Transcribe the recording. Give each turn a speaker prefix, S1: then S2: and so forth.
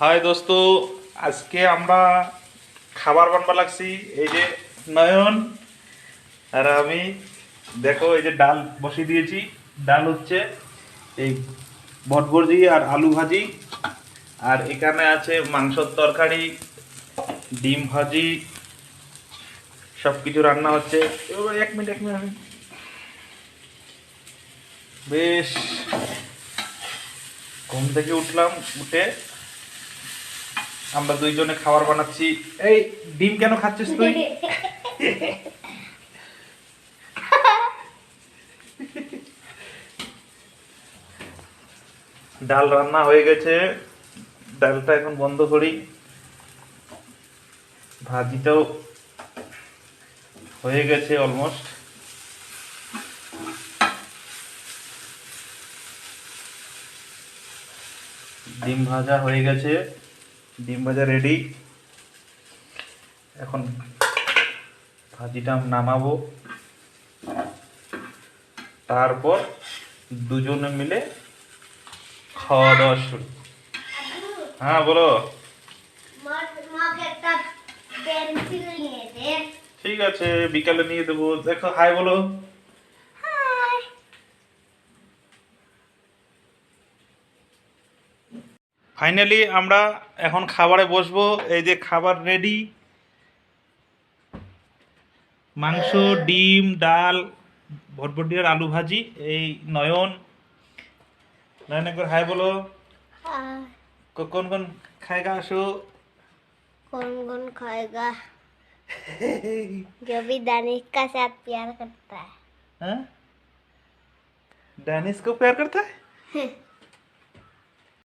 S1: High দোস্ত, আজকে আমরা খাবার বানবা লাগছি। এই যে নয়ন আর আমি, দেখো এই যে ডাল বসিয়ে দিয়েছি। ডাল হচ্ছে এই বটবড়ি আর আলু ভাজি, আর এখানে আছে মাংসর তরকারি, ডিম ভাজি, সব কিছু রান্না হচ্ছে। এবার এক মিনিট বেশ ঘুম থেকে উঠলাম, উঠে আমরা দুইজনে খাবার বানাচ্ছি। এই ডিম কেন খাচ্ছিস তুই? ডাল রান্না হয়ে গেছে, ডালটা এখন বন্ধ করি। ভাজিটাও হয়ে গেছে অলমোস্ট। ডিম ভাজা হয়ে গেছে, ডিম ভাজা রেডি। এখন ভাজিটা নামাবো, তারপর দুজনে মিলে খাওয়া দাওয়া শুরু। হ্যাঁ বলো। ঠিক আছে, বিকালে নিয়ে দেবো। দেখো হাই বলো। ফাইনালি আমরা এখন খাবারে বসবো। এই যে খাবার রেডি, মাংস, ডিম, ডাল, ভটভটি আর আলু ভাজি। এই নয়ন, নয়ন একবার হাই বলো। कौन कौन खाएगा आशु?
S2: कौन खाएगा? जो भी दानिश का साथ प्यार करता है।
S1: हाँ? डैनिस को प्यार करता है?